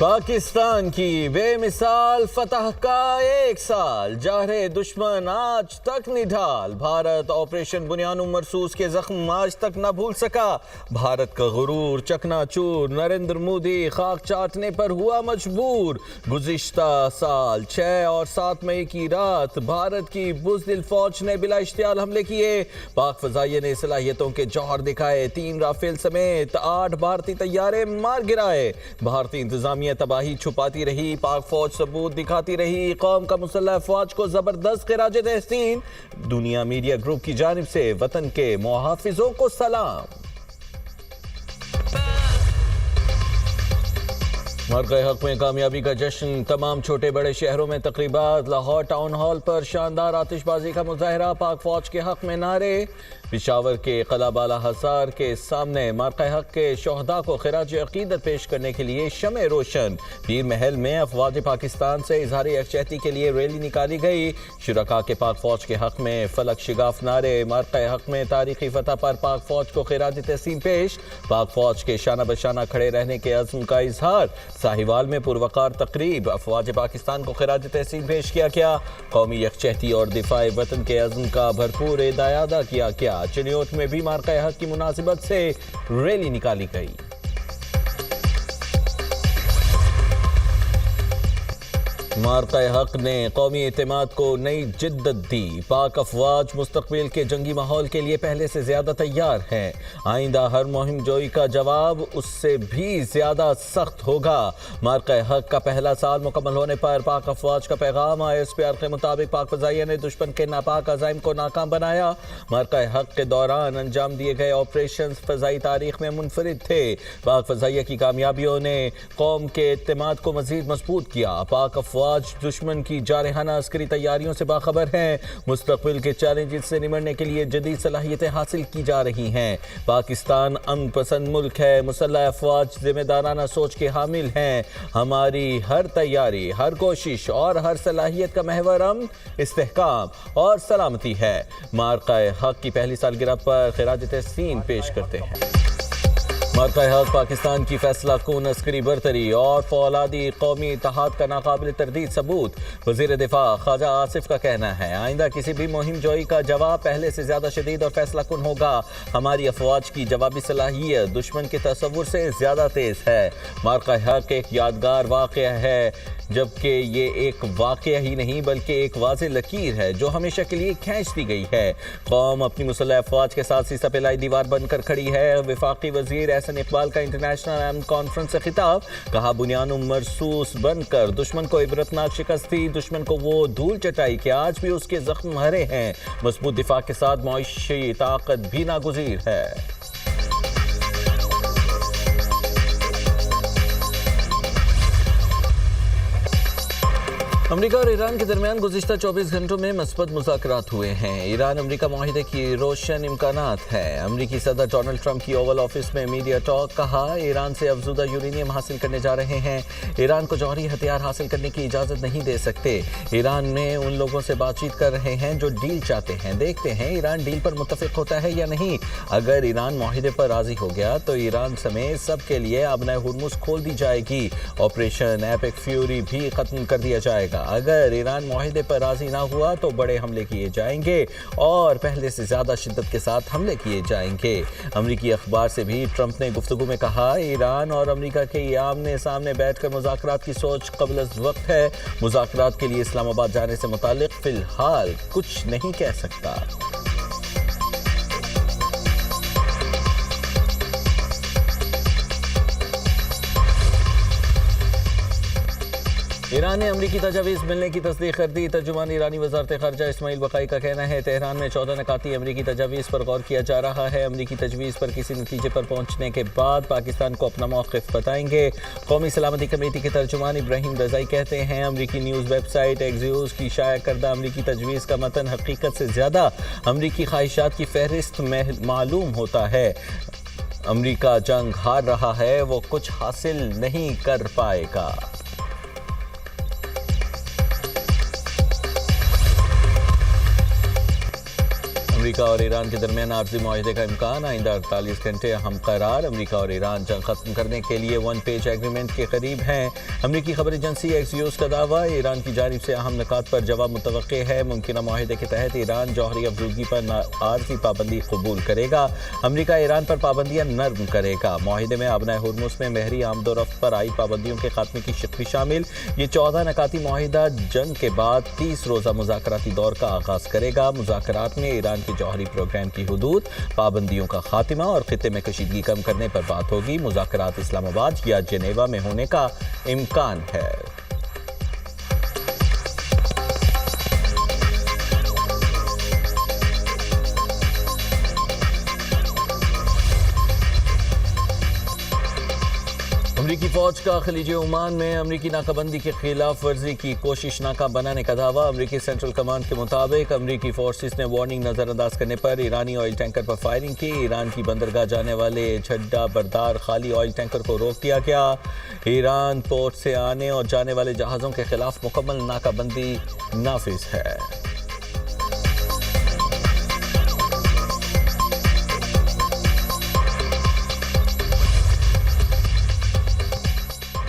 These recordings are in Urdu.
پاکستان کی بے مثال فتح کا 1 سال، جاہرے دشمن آج تک نڈھال، بھارت آپریشن بنیانوں مرصوص کے زخم آج تک نہ بھول سکا، بھارت کا غرور چکنا چور، نریندر مودی خاک چاٹنے پر ہوا مجبور، گزشتہ سال 6 اور 7 مئی کی رات بھارت کی بزدل فوج نے بلا اشتعال حملے کیے، پاک فضائیہ نے صلاحیتوں کے جوہر دکھائے، 3 رافیل سمیت 8 بھارتی طیارے مار گرائے، بھارتی انتظامیہ تباہی چھپاتی رہی، پاک فوج ثبوت دکھاتی رہی، قوم کا مسلح افواج کو زبردست خراج تحسین، دنیا میڈیا گروپ کی جانب سے وطن کے محافظوں کو سلام۔ مرغ حق میں کامیابی کا جشن، تمام چھوٹے بڑے شہروں میں تقریبات، لاہور ٹاؤن ہال پر شاندار آتش بازی کا مظاہرہ، پاک فوج کے حق میں نعرے، پشاور کے قلعہ بالا حصار کے سامنے مرغ حق کے شہداء کو خراج عقیدت پیش کرنے کے لیے شمع روشن، پیر محل میں افواج پاکستان سے اظہار یکجہتی کے لیے ریلی نکالی گئی، شرکاء کے پاک فوج کے حق میں فلک شگاف نعرے، مرغ حق میں تاریخی فتح پر پاک فوج کو خراج تحسین پیش، پاک فوج کے شانہ بشانہ کھڑے رہنے کے عزم کا اظہار، ساہیوال میں پروقار تقریب، افواج پاکستان کو خراج تحسین پیش کیا گیا، قومی یکجہتی اور دفاع وطن کے عزم کا بھرپور ادا کیا گیا، چنیوٹ میں بھی مرغ حق کی مناسبت سے ریلی نکالی گئی۔ مرغ حق نے قومی اعتماد کو نئی جدت دی، پاک افواج مستقبل کے جنگی ماحول کے لیے پہلے سے زیادہ تیار ہیں، آئندہ ہر مہم جوئی کا جواب اس سے بھی زیادہ سخت ہوگا، مرغ حق کا پہلا سال مکمل ہونے پر پاک افواج کا پیغام، ISPR کے مطابق پاک فضائیہ نے دشمن کے ناپاک عزائم کو ناکام بنایا، مرغ حق کے دوران انجام دیے گئے آپریشنز فضائی تاریخ میں منفرد تھے، پاک فضائیہ کی کامیابیوں نے قوم کے اعتماد کو مزید مضبوط کیا، پاک افواج دشمن کی جارحانہ عسکری تیاریوں سے باخبر ہیں، مستقبل کے چیلنجز سے نمٹنے کے لیے جدید صلاحیتیں حاصل کی جا رہی ہیں، پاکستان امن پسند ملک ہے، مسلح افواج ذمہ دارانہ سوچ کے حامل ہیں، ہماری ہر تیاری، ہر کوشش اور ہر صلاحیت کا محور امن، استحکام اور سلامتی ہے، مرغ حق کی پہلی سالگرہ پر خراج تحسین پیش کرتے ہیں۔ مرغ حق پاکستان کی فیصلہ کن عسکری برتری اور فولادی قومی اتحاد کا ناقابل تردید ثبوت، وزیر دفاع خواجہ آصف کا کہنا ہے، آئندہ کسی بھی مہم جوئی کا جواب پہلے سے زیادہ شدید اور فیصلہ کن ہوگا، ہماری افواج کی جوابی صلاحیت دشمن کے تصور سے زیادہ تیز ہے، مرغ حق ایک یادگار واقعہ ہے، جبکہ یہ ایک واقعہ ہی نہیں بلکہ ایک واضح لکیر ہے جو ہمیشہ کے لیے کھینچ دی گئی ہے، قوم اپنی مسلح افواج کے ساتھ سیسہ پلائی دیوار بن کر کھڑی ہے، وفاقی وزیر احسن اقبال کا انٹرنیشنل امن کانفرنس سے خطاب، کہا بنیانوں مرصوص بن کر دشمن کو عبرتناک شکست دی، دشمن کو وہ دھول چٹائی کہ آج بھی اس کے زخم ہرے ہیں، مضبوط دفاع کے ساتھ معاشی طاقت بھی ناگزیر ہے۔ امریکہ اور ایران کے درمیان گزشتہ 24 گھنٹوں میں مثبت مذاکرات ہوئے ہیں، ایران امریکہ معاہدے کی روشن امکانات ہیں، امریکی صدر ڈونلڈ ٹرمپ کی اوول آفس میں میڈیا ٹاک، کہا ایران سے افزودہ یورینیم حاصل کرنے جا رہے ہیں، ایران کو جوہری ہتھیار حاصل کرنے کی اجازت نہیں دے سکتے، ایران میں ان لوگوں سے بات چیت کر رہے ہیں جو ڈیل چاہتے ہیں، دیکھتے ہیں ایران ڈیل پر متفق ہوتا ہے یا نہیں، اگر ایران معاہدے پر راضی ہو گیا تو ایران سمیت سب کے لیے آبنۂ ہرمز کھول دی جائے گی، آپریشن ایپک فیوری بھی ختم کر دیا جائے گا، اگر ایران معاہدے پر راضی نہ ہوا تو بڑے حملے کیے جائیں گے اور پہلے سے زیادہ شدت کے ساتھ حملے کیے جائیں گے، امریکی اخبار سے بھی ٹرمپ نے گفتگو میں کہا ایران اور امریکہ کے یہ آمنے سامنے بیٹھ کر مذاکرات کی سوچ قبل از وقت ہے، مذاکرات کے لیے اسلام آباد جانے سے متعلق فی الحال کچھ نہیں کہہ سکتا۔ ایران نے امریکی تجاویز ملنے کی تصدیق کر دی، ترجمان ایرانی وزارت خارجہ اسماعیل بقائی کا کہنا ہے تہران میں 14 نکاتی امریکی تجاویز پر غور کیا جا رہا ہے، امریکی تجویز پر کسی نتیجے پر پہنچنے کے بعد پاکستان کو اپنا موقف بتائیں گے، قومی سلامتی کمیٹی کے ترجمان ابراہیم رضائی کہتے ہیں امریکی نیوز ویب سائٹ ایکزیوز کی شائع کردہ امریکی تجویز کا متن حقیقت سے زیادہ امریکی خواہشات کی فہرست میں معلوم ہوتا ہے، امریکہ جنگ ہار رہا ہے، وہ کچھ حاصل نہیں کر پائے گا۔ امریکہ اور ایران کے درمیان عارضی معاہدے کا امکان، آئندہ 48 گھنٹے اہم قرار۔ امریکہ اور ایران جنگ ختم کرنے کے لیے 1 پیج ایگریمنٹ کے قریب ہیں۔ امریکی خبر ایجنسی ایکسیوس کا دعویٰ، ایران کی جانب سے اہم نکات پر جواب متوقع ہے۔ ممکنہ معاہدے کے تحت ایران جوہری افزودگی پر عارضی پابندی قبول کرے گا، امریکہ ایران پر پابندیاں نرم کرے گا۔ معاہدے میں آبنائے ہرمز میں بحری آمد و رفت پر عائد پابندیوں کے خاتمے کی شق بھی شامل۔ یہ 14 نکاتی معاہدہ جنگ کے بعد 30 روزہ مذاکراتی دور کا آغاز کرے گا۔ مذاکرات میں ایران کے جوہری پروگرام کی حدود، پابندیوں کا خاتمہ اور خطے میں کشیدگی کم کرنے پر بات ہوگی۔ مذاکرات اسلام آباد یا جنیوا میں ہونے کا امکان ہے۔ امریکی فوج کا خلیج عمان میں امریکی ناکہ بندی کی خلاف ورزی کی کوشش ناکام بنانے کا دعویٰ۔ امریکی سینٹرل کمانڈ کے مطابق امریکی فورسز نے وارننگ نظر انداز کرنے پر ایرانی آئل ٹینکر پر فائرنگ کی۔ ایران کی بندرگاہ جانے والے جھڈا بردار خالی آئل ٹینکر کو روک دیا گیا۔ ایران پورٹ سے آنے اور جانے والے جہازوں کے خلاف مکمل ناکہ بندی نافذ ہے۔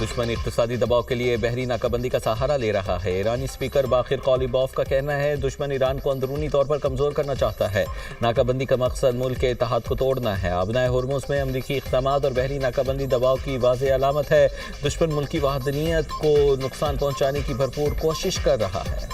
دشمن اقتصادی دباؤ کے لیے بحری ناکہ بندی کا سہارا لے رہا ہے۔ ایرانی اسپیکر باقر قالیباف کا کہنا ہے دشمن ایران کو اندرونی طور پر کمزور کرنا چاہتا ہے۔ ناکہ بندی کا مقصد ملک کے اتحاد کو توڑنا ہے۔ آبنائے ہرمز میں امریکی اقدامات اور بحری ناکہ بندی دباؤ کی واضح علامت ہے۔ دشمن ملکی وحدانیت کو نقصان پہنچانے کی بھرپور کوشش کر رہا ہے۔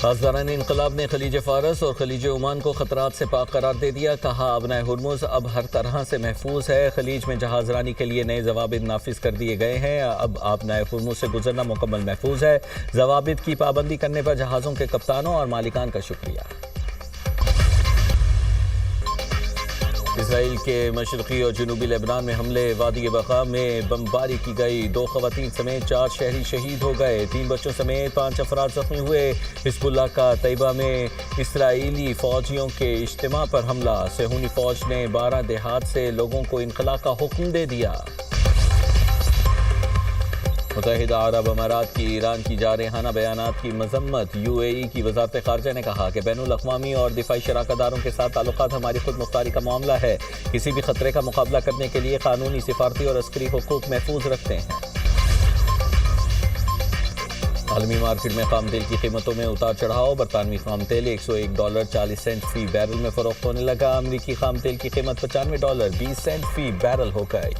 پاسداران انقلاب نے خلیج فارس اور خلیج عمان کو خطرات سے پاک قرار دے دیا۔ کہا آبنائے ہرمز اب ہر طرح سے محفوظ ہے۔ خلیج میں جہاز رانی کے لیے نئے ضوابط نافذ کر دیے گئے ہیں۔ اب آبنائے ہرمز سے گزرنا مکمل محفوظ ہے۔ ضوابط کی پابندی کرنے پر جہازوں کے کپتانوں اور مالکان کا شکریہ۔ اسرائیل کے مشرقی اور جنوبی لبنان میں حملے، وادی بقا میں بمباری کی گئی، 2 خواتین سمیت 4 شہری شہید ہو گئے، 3 بچوں سمیت 5 افراد زخمی ہوئے۔ حزب اللہ کا طیبہ میں اسرائیلی فوجیوں کے اجتماع پر حملہ، صہیونی فوج نے 12 دیہات سے لوگوں کو انخلا کا حکم دے دیا۔ متحدہ عرب امارات کی ایران کی جارحانہ بیانات کی مذمت، یو اے ای کی وزارت خارجہ نے کہا کہ بین الاقوامی اور دفاعی شراکت داروں کے ساتھ تعلقات ہماری خود مختاری کا معاملہ ہے، کسی بھی خطرے کا مقابلہ کرنے کے لیے قانونی، سفارتی اور عسکری حقوق محفوظ رکھتے ہیں۔ عالمی مارکیٹ میں خام تیل کی قیمتوں میں اتار چڑھاؤ، برطانوی خام تیل $101.40 فی بیرل میں فروخت ہونے لگا۔ امریکی خام تیل کی قیمت $95.20 فی بیرل ہو گئی۔